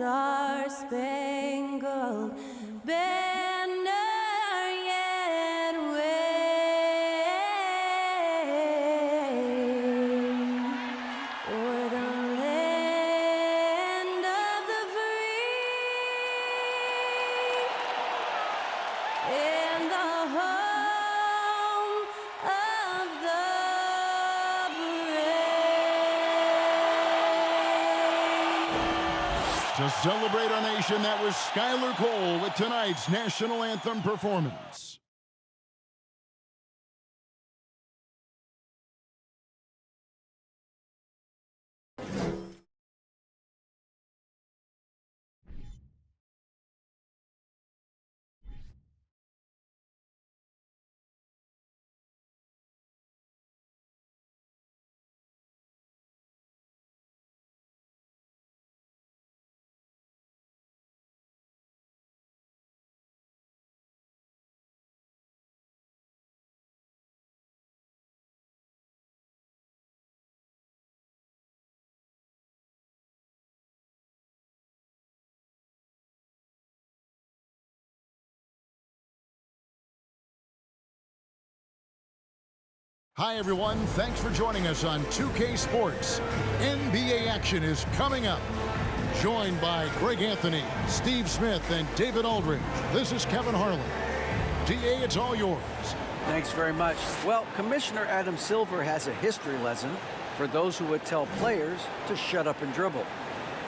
star-spangled banner yet wave o'er the land of the free and the home of the brave. To celebrate our nation, that was Skylar Cole with tonight's national anthem performance. Hi, everyone. Thanks for joining us on 2K Sports. NBA action is coming up. Joined by Greg Anthony, Steve Smith, and David Aldridge, this is Kevin Harlan. DA, it's all yours. Thanks very much. Well, Commissioner Adam Silver has a history lesson for those who would tell players to shut up and dribble.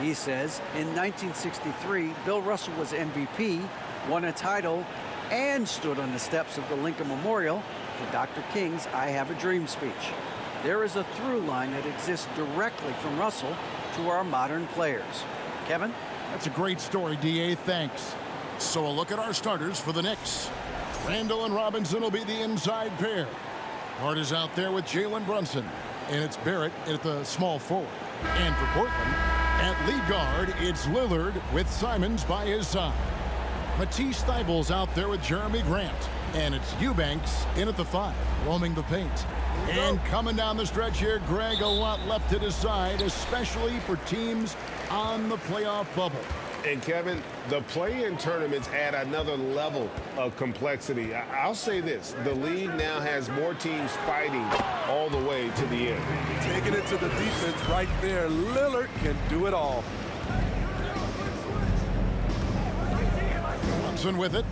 He says in 1963, Bill Russell was MVP, won a title, and stood on the steps of the Lincoln Memorial for Dr. King's I Have a Dream speech. There is a through line that exists directly from Russell to our modern players. Kevin? That's a great story, DA. Thanks. So a look at our starters for the Knicks. Randall and Robinson will be the inside pair. Hart is out there with Jalen Brunson. And it's Barrett at the small forward. And for Portland, at lead guard, it's Lillard with Simons by his side. Matisse Thybulle's out there with Jeremy Grant. And it's Eubanks in at the 5, roaming the paint. And coming down the stretch here, Greg, a lot left to decide, especially for teams on the playoff bubble. And Kevin, the play-in tournaments add another level of complexity. I'll say this, the league now has more teams fighting all the way to the end. Taking it to the defense right there. Lillard can do it all. Brunson with it.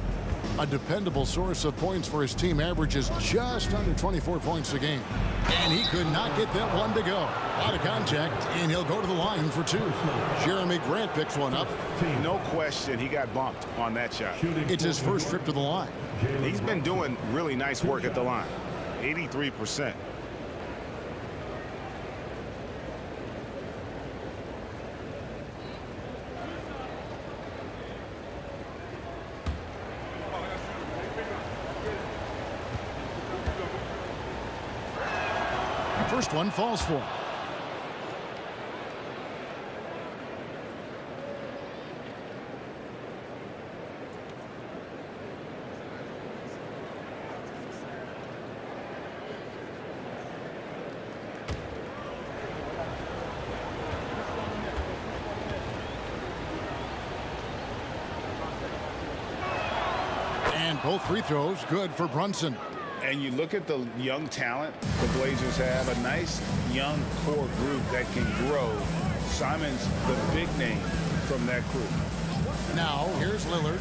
A dependable source of points for his team, averages just under 24 points a game. And he could not get that one to go. A lot of contact, and he'll go to the line for 2. Jeremy Grant picks one up. No question, he got bumped on that shot. It's his first trip to the line. He's been doing really nice work at the line. 83%. First one falls for him. And both free throws good for Brunson. And you look at the young talent the Blazers have, a nice young core group that can grow. Simon's the big name from that group. Now, here's Lillard.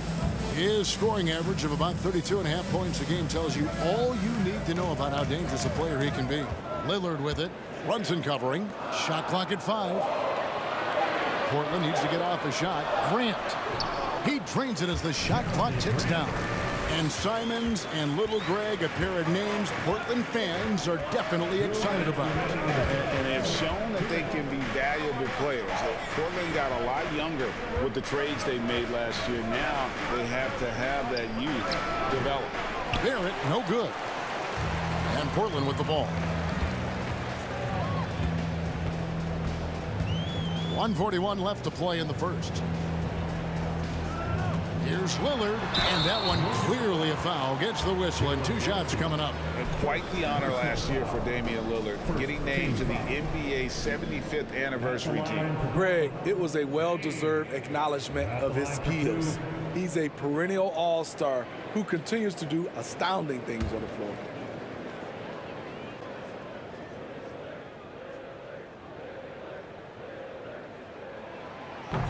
His scoring average of about 32.5 points a game tells you all you need to know about how dangerous a player he can be. Lillard with it. Brunson covering. Shot clock at 5. Portland needs to get off a shot. Grant. He drains it as the shot clock ticks down. And Simons and Little Greg, a pair of names Portland fans are definitely excited about. And they've shown that they can be valuable players. Portland got a lot younger with the trades they made last year. Now they have to have that youth develop. Barrett, no good. And Portland with the ball. 1:41 left to play in the first. Here's Lillard, and that one clearly a foul. Gets the whistle, and 2 shots coming up. And quite the honor last year for Damian Lillard, getting named to the NBA 75th anniversary team. Greg, it was a well-deserved acknowledgement of his skills. He's a perennial all-star who continues to do astounding things on the floor.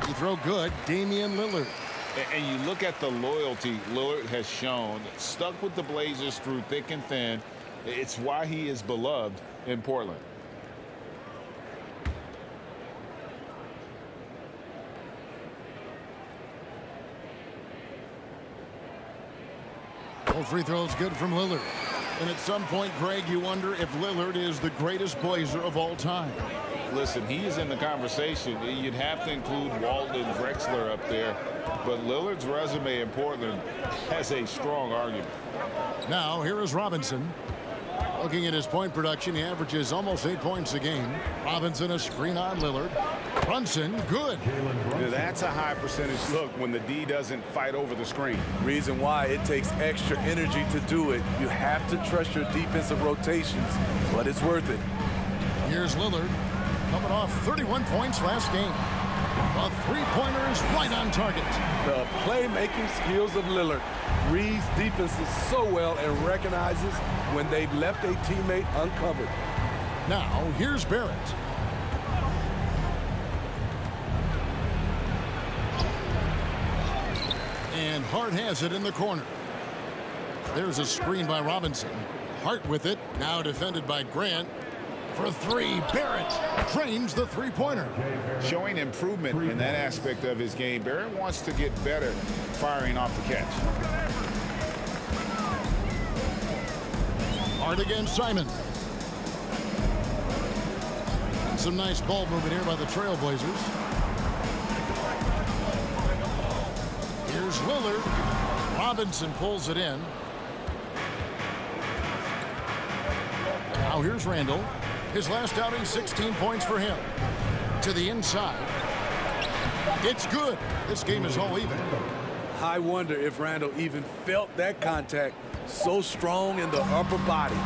You throw good, Damian Lillard. And you look at the loyalty Lillard has shown, stuck with the Blazers through thick and thin. It's why he is beloved in Portland. Both free throws good from Lillard. And at some point, Greg, you wonder if Lillard is the greatest Blazer of all time. Listen, he is in the conversation. You'd have to include Walton and Drexler up there. But Lillard's resume in Portland has a strong argument. Now, here is Robinson. Looking at his point production, he averages almost 8 points a game. Robinson, a screen on Lillard. Brunson, good. That's a high percentage look when the D doesn't fight over the screen. Reason why it takes extra energy to do it. You have to trust your defensive rotations, but it's worth it. Here's Lillard, coming off 31 points last game. A three-pointer is right on target. The playmaking skills of Lillard reads defenses so well and recognizes when they've left a teammate uncovered. Now, here's Barrett. And Hart has it in the corner. There's a screen by Robinson. Hart with it, now defended by Grant. For 3, Barrett trains the three-pointer. Showing improvement in that aspect of his game. Barrett wants to get better firing off the catch. Hart against Simon. Some nice ball movement here by the Trailblazers. Here's Lillard. Robinson pulls it in. Now here's Randall. His last outing, 16 points for him. To the inside. It's good. This game is all even. I wonder if Randall even felt that contact, so strong in the upper body.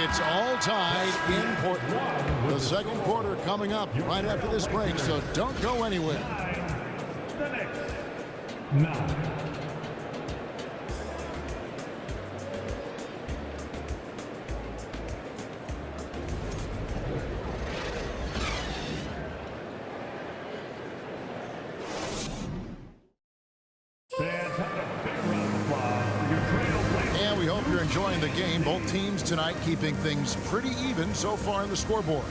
It's all tied in Portland. The second quarter coming up right after this break, so don't go anywhere. The Knicks, 9. And we hope you're enjoying the game. Both teams tonight keeping things pretty even so far in the scoreboard.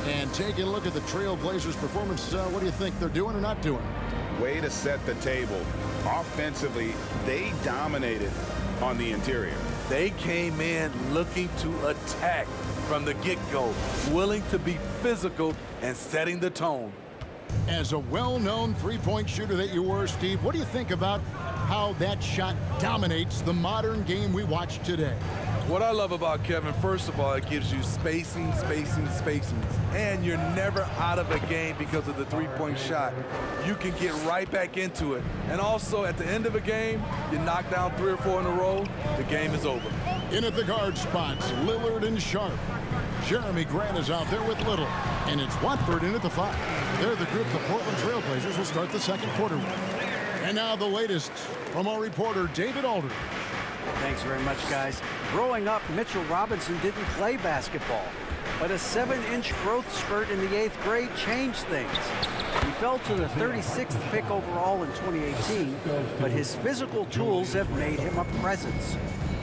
And taking a look at the Trailblazers' performance, what do you think they're doing or not doing? Way to set the table. Offensively, they dominated on the interior. They came in looking to attack from the get-go, willing to be physical and setting the tone. As a well-known three-point shooter that you were, Steve, what do you think about how that shot dominates the modern game we watch today? What I love about Kevin, first of all, it gives you spacing, and you're never out of a game because of the three-point shot. You can get right back into it. And also, at the end of a game, you knock down 3 or 4 in a row, the game is over. In at the guard spots, Lillard and Sharp. Jeremy Grant is out there with Little. And it's Watford in at the 5. They're the group the Portland Trailblazers will start the second quarter with. And now the latest from our reporter, David Aldridge. Thanks very much, guys. Growing up, Mitchell Robinson didn't play basketball, but a 7-inch growth spurt in the 8th grade changed things. He fell to the 36th pick overall in 2018, but his physical tools have made him a presence.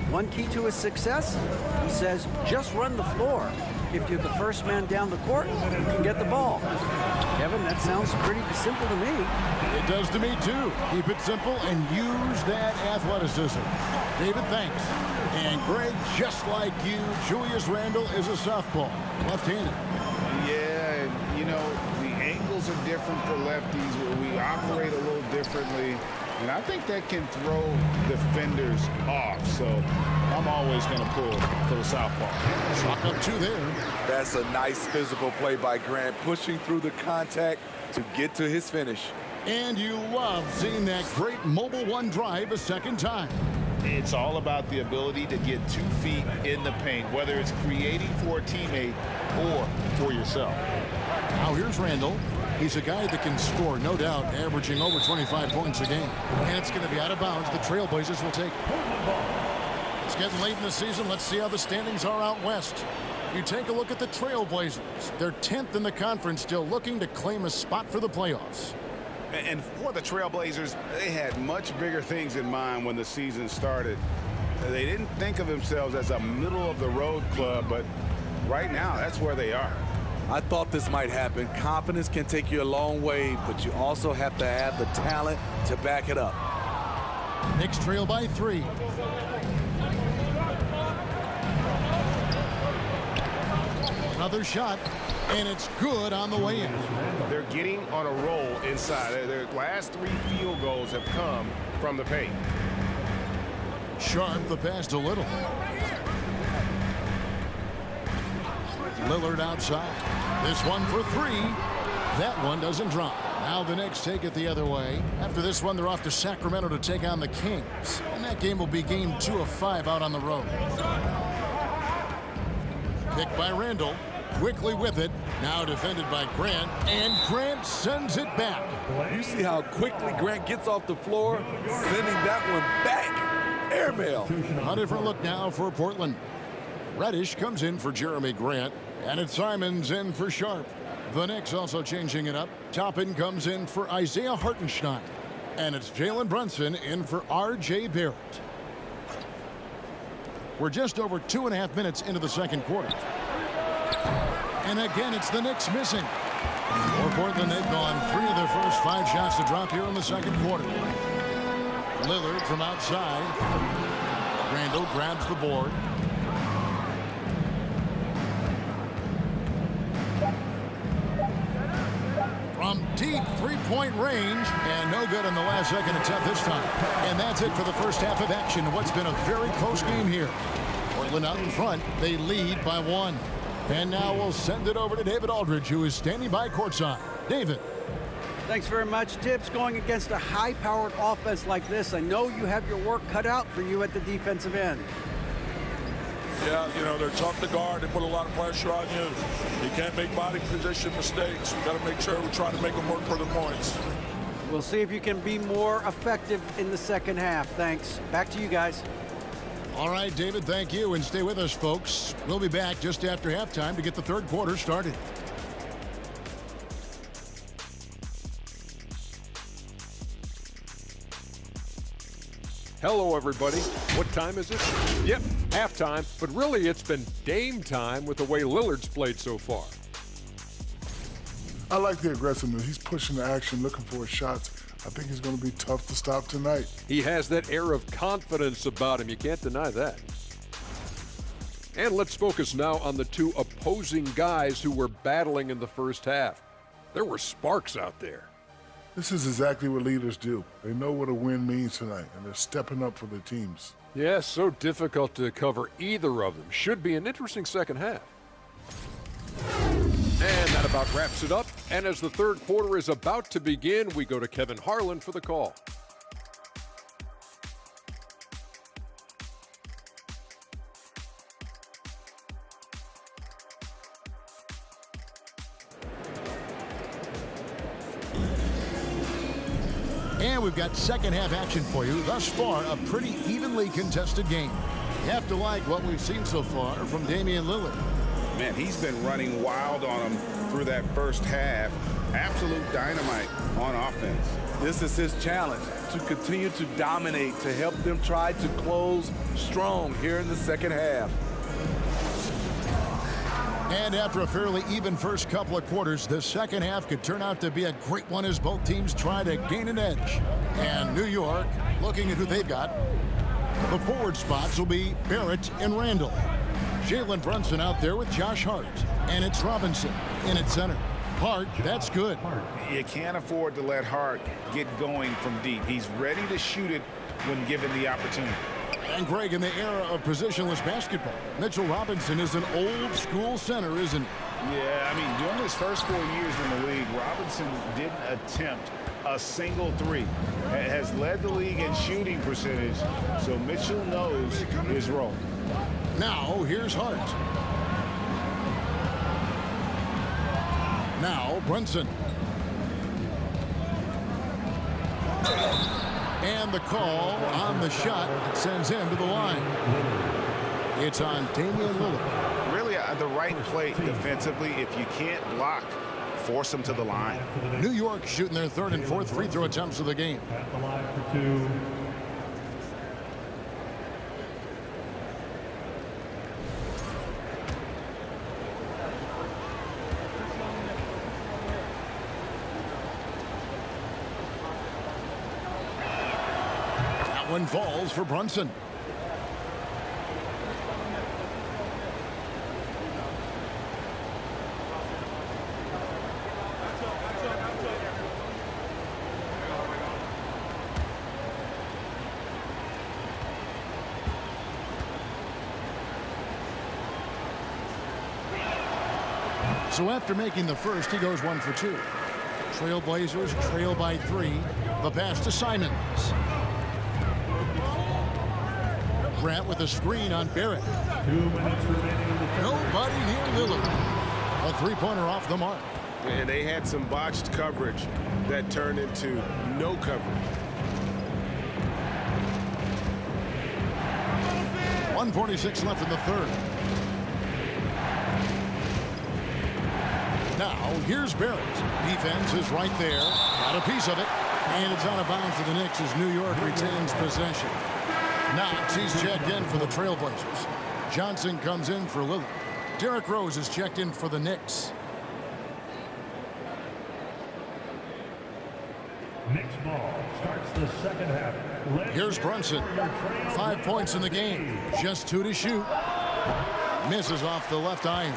One key to his success, he says, just run the floor. If you're the first man down the court, you can get the ball. Kevin, that sounds pretty simple to me. It does to me, too. Keep it simple and use that athleticism. David, thanks. And Greg, just like you, Julius Randle is a southpaw, left-handed. Yeah, and, you know, the angles are different for lefties. We operate a little differently. And I think that can throw defenders off. So I'm always going to pull for the southpaw. Chalk up 2 there. That's a nice physical play by Grant, pushing through the contact to get to his finish. And you love seeing that great mobile one drive a second time. It's all about the ability to get 2 feet in the paint, whether it's creating for a teammate or for yourself. Now here's Randall. He's a guy that can score, no doubt, averaging over 25 points a game. And it's going to be out of bounds. The Trailblazers will take it. It's getting late in the season. Let's see how the standings are out west. You take a look at the Trailblazers. They're 10th in the conference, still looking to claim a spot for the playoffs. And for the Trailblazers, they had much bigger things in mind when the season started. They didn't think of themselves as a middle-of-the-road club, but right now, that's where they are. I thought this might happen. Confidence can take you a long way, but you also have to have the talent to back it up. Knicks trail by 3. Another shot, and it's good on the way in. They're getting on a roll inside. Their last 3 field goals have come from the paint. Sharp the pass to Little. Lillard outside. This one for 3. That one doesn't drop. Now the Knicks take it the other way. After this one, they're off to Sacramento to take on the Kings. And that game will be game 2 of 5 out on the road. Picked by Randall. Quickly with it. Now defended by Grant. And Grant sends it back. You see how quickly Grant gets off the floor, sending that one back. Airmail. A different look now for Portland. Reddish comes in for Jeremy Grant. And it's Simons in for Sharp. The Knicks also changing it up. Toppin comes in for Isaiah Hartenstein. And it's Jalen Brunson in for R.J. Barrett. We're just over 2.5 minutes into the second quarter. And again, it's the Knicks missing. For Portland, they've gone 3 of their first 5 shots to drop here in the second quarter. Lillard from outside. Randall grabs the board. From deep three-point range, and no good in the last second attempt this time. And that's it for the first half of action. What's been a very close game here. Portland out in front. They lead by 1. And now we'll send it over to David Aldridge, who is standing by courtside. David. Thanks very much, Tibbs. Going against a high-powered offense like this, I know you have your work cut out for you at the defensive end. Yeah, you know, they're tough to guard. They put a lot of pressure on you. You can't make body position mistakes. We've got to make sure we try to make them work for the points. We'll see if you can be more effective in the second half. Thanks. Back to you guys. All right, David, thank you. And stay with us, folks. We'll be back just after halftime to get the third quarter started. Hello, everybody. What time is it? Yep, halftime. But really, it's been game time with the way Lillard's played so far. I like the aggressiveness. He's pushing the action, looking for his shots. I think he's going to be tough to stop tonight. He has that air of confidence about him. You can't deny that. And let's focus now on the 2 opposing guys who were battling in the first half. There were sparks out there. This is exactly what leaders do. They know what a win means tonight, and they're stepping up for their teams. Yeah, so difficult to cover either of them. Should be an interesting second half. And that about wraps it up. And as the third quarter is about to begin, we go to Kevin Harlan for the call. And we've got second half action for you. Thus far, a pretty evenly contested game. You have to like what we've seen so far from Damian Lillard. Man, he's been running wild on them through that first half. Absolute dynamite on offense. This is his challenge, to continue to dominate, to help them try to close strong here in the second half. And after a fairly even first couple of quarters, the second half could turn out to be a great one as both teams try to gain an edge. And New York, looking at who they've got, the forward spots will be Barrett and Randall. Jalen Brunson out there with Josh Hart. And it's Robinson in at center. Hart, that's good. You can't afford to let Hart get going from deep. He's ready to shoot it when given the opportunity. And Greg, in the era of positionless basketball, Mitchell Robinson is an old school center, isn't he? Yeah, I mean, during his first 4 years in the league, Robinson didn't attempt a single three. Has led the league in shooting percentage, so Mitchell knows his role. Now, here's Hart. Now, Brunson. And the call on the shot that sends him to the line. It's on Damian Lillard. Really, the right play defensively. If you can't block, force them to the line. New York shooting their third and fourth free throw attempts of the game. At the line for two. That one falls for Brunson. So after making the first, he goes 1 for 2. Trailblazers trail by 3. The pass to Simons. Grant with a screen on Barrett. 2 minutes remaining in the third. Nobody near Lillard. A three-pointer off the mark. And they had some botched coverage that turned into no coverage. 1:46 left in the third. Now, here's Barrett. Defense is right there. Got a piece of it. And it's out of bounds to the Knicks as New York retains possession. Knox, he's checked in for the Trailblazers. Johnson comes in for Lillard. Derrick Rose is checked in for the Knicks. Knicks ball starts the second half. Here's Brunson. 5 points in the game. Just 2 to shoot. Misses off the left iron.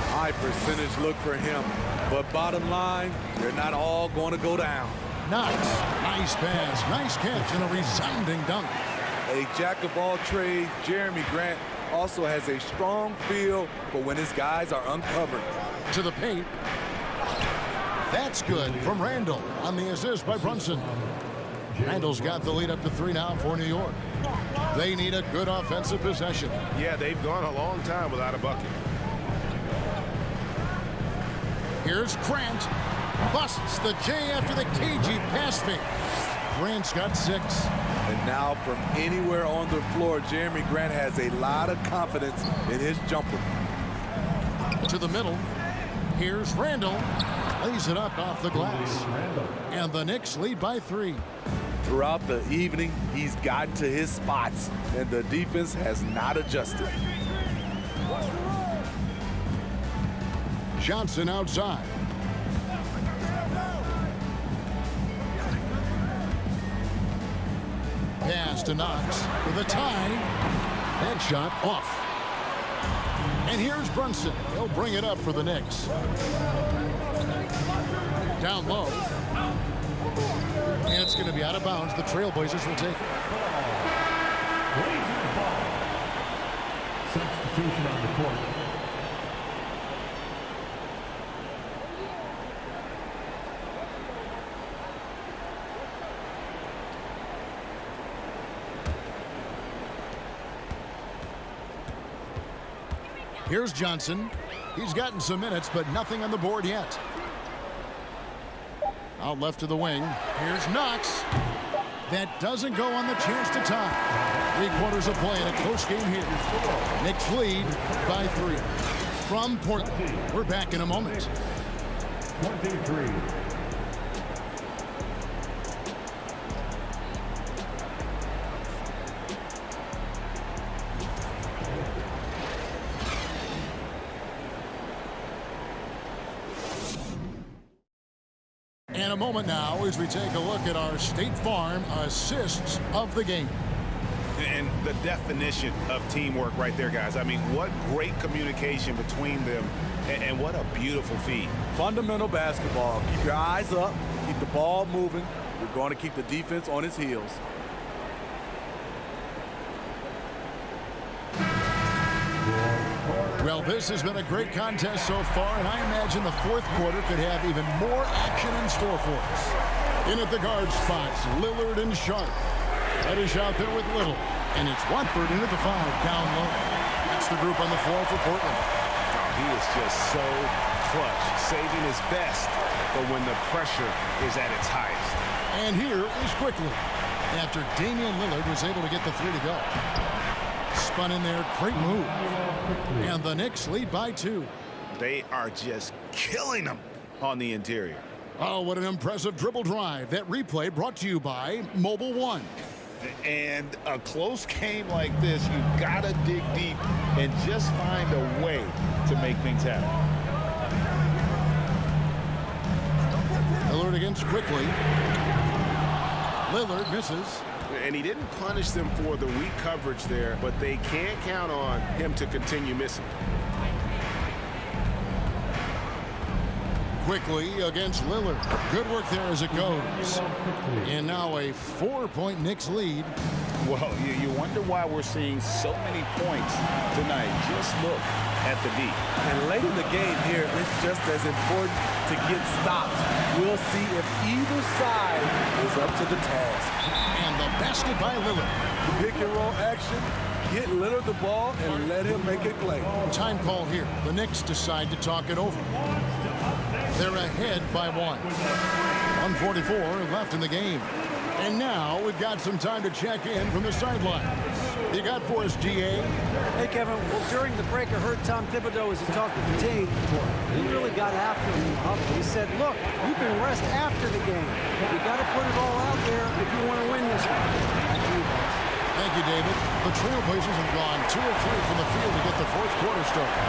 High percentage look for him. But bottom line, they're not all going to go down. Knox, nice pass, nice catch, and a resounding dunk. A jack of all trades, Jeremy Grant also has a strong feel for when his guys are uncovered. To the paint. That's good from Randall on the assist by Brunson. Randall's got the lead up to 3 now for New York. They need a good offensive possession. Yeah, they've gone a long time without a bucket. Here's Grant. Busts the J after the cagey pass fake. Grant's got 6. And now from anywhere on the floor, Jeremy Grant has a lot of confidence in his jumper. To the middle. Here's Randall. Lays it up off the glass. And the Knicks lead by 3. Throughout the evening, he's gotten to his spots, and the defense has not adjusted. Johnson outside. Pass to Knox with a tie. That shot off. And here's Brunson. He'll bring it up for the Knicks. Down low. And it's going to be out of bounds. The Trailblazers will take it. Blazers ball. Substitution on the court. Here's Johnson. He's gotten some minutes, but nothing on the board yet. Out left to the wing. Here's Knox. That doesn't go on the chance to tie. 3 quarters of play in a close game here. Knicks lead by 3. From Portland, we're back in a moment. 23. And a moment now as we take a look at our State Farm assists of the game. And the definition of teamwork right there, guys. I mean, what great communication between them, and what a beautiful feed. Fundamental basketball. Keep your eyes up. Keep the ball moving. We're going to keep the defense on its heels. Well, this has been a great contest so far, and I imagine the fourth quarter could have even more action in store for us. In at the guard spots, Lillard and Sharp. Reddish out there with Little. And it's Watford into the 5 down low. That's the group on the floor for Portland. He is just so clutch, saving his best for when the pressure is at its highest. And here is quickly after Damian Lillard was able to get the 3 to go. Spun in there, great move. And the Knicks lead by 2. They are just killing them on the interior. Oh, what an impressive dribble drive. That replay brought to you by Mobile One. And a close game like this, you gotta dig deep and just find a way to make things happen. Lillard against quickly. Lillard misses. And he didn't punish them for the weak coverage there, but they can't count on him to continue missing. Quickly against Lillard. Good work there as it goes. And now a 4-point Knicks lead. Well, you wonder why we're seeing so many points tonight. Just look at the D. And late in the game here, it's just as important to get stops. We'll see if either side is up to the task. And the basket by Lillard. Pick and roll action. Get Lillard the ball and let him make a play. Time call here. The Knicks decide to talk it over. They're ahead by 1. 1:44 left in the game. And now we've got some time to check in from the sidelines. You got for us, GA? Hey, Kevin. Well, during the break, I heard Tom Thibodeau as he talked to the team. He really got after him. He said, look, you can rest after the game. You got to put it all out there if you want to win this one. Back to you, boss. Thank you, David. The Trailblazers have gone 2 of 3 from the field to get the 4th quarter started.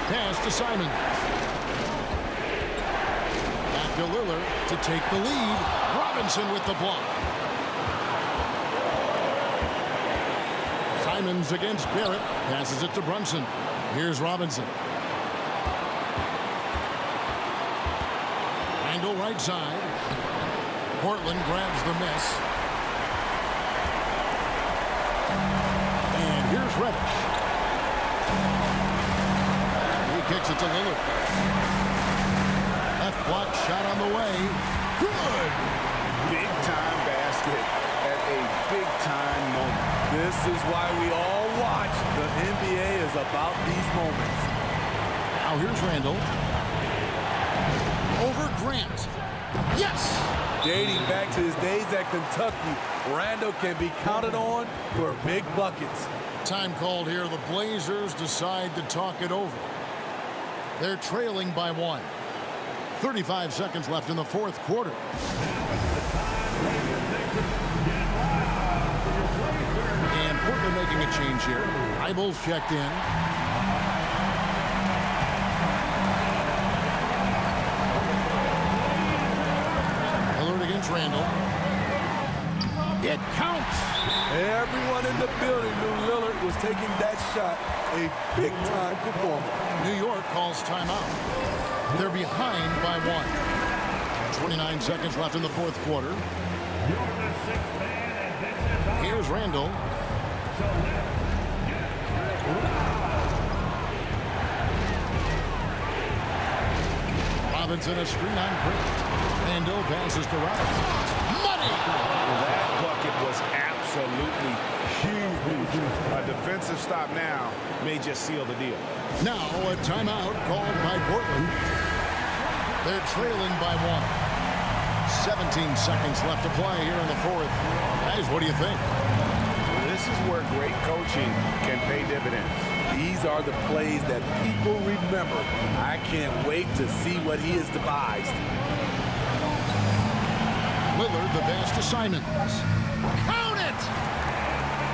Pass to Simon. Back to Lillard to take the lead. Robinson with the block. Simons against Barrett. Passes it to Brunson. Here's Robinson. Randall right side. Portland grabs the miss. And here's Reddish. He kicks it to Lillard. Left block shot on the way. Good. Big time basket at a big time moment. This is why we all watch. The NBA is about these moments. Now here's Randall. Over Grant. Yes! Dating back to his days at Kentucky, Randall can be counted on for big buckets. Time called here. The Blazers decide to talk it over. They're trailing by 1. 35 seconds left in the 4th quarter. And Portland making a change here. Eibel's checked in. Lillard against Randall. It counts. Everyone in the building knew Lillard was taking that shot. A big-time performance. New York calls timeout. They're behind by 1. 29 seconds left in the 4th quarter. Here's Randall. Robinson a screen on Grant. Randall passes to Robinson. Money! That bucket was absolutely huge. A defensive stop now may just seal the deal. Now a timeout called by Portland. They're trailing by 1. 17 seconds left to play here in the 4th. Guys, what do you think? This is where great coaching can pay dividends. These are the plays that people remember. I can't wait to see what he has devised. Lillard, the pass to Simons. Count it!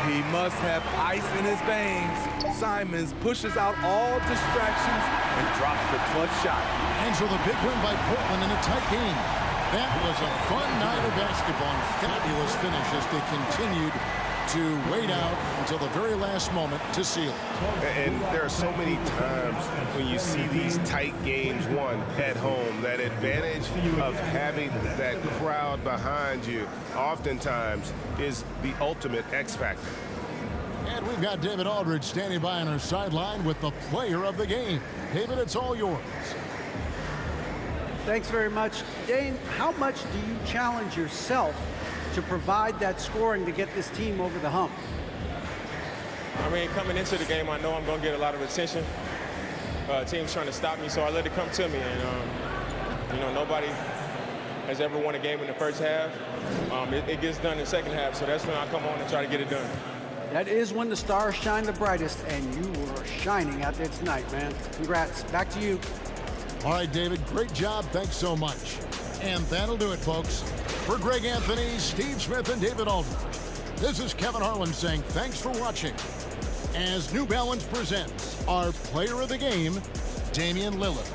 He must have ice in his veins. Simons pushes out all distractions and drops the clutch shot. And so the big win by Portland in a tight game. That was a fun night of basketball. Fabulous finish as they continued to wait out until the very last moment to seal. And there are so many times when you see these tight games won at home, that advantage of having that crowd behind you oftentimes is the ultimate X factor. And we've got David Aldridge standing by on our sideline with the player of the game. David, it's all yours. Thanks very much. Dane, how much do you challenge yourself to provide that scoring to get this team over the hump? I mean, coming into the game, I know I'm going to get a lot of attention. Team's trying to stop me, so I let it come to me. And, you know, nobody has ever won a game in the first half. It gets done in the second half, so that's when I come on and try to get it done. That is when the stars shine the brightest, and you were shining out there tonight, man. Congrats. Back to you. All right, David, great job. Thanks so much. And that'll do it, folks. For Greg Anthony, Steve Smith, and David Aldridge, this is Kevin Harlan saying thanks for watching as New Balance presents our player of the game, Damian Lillard.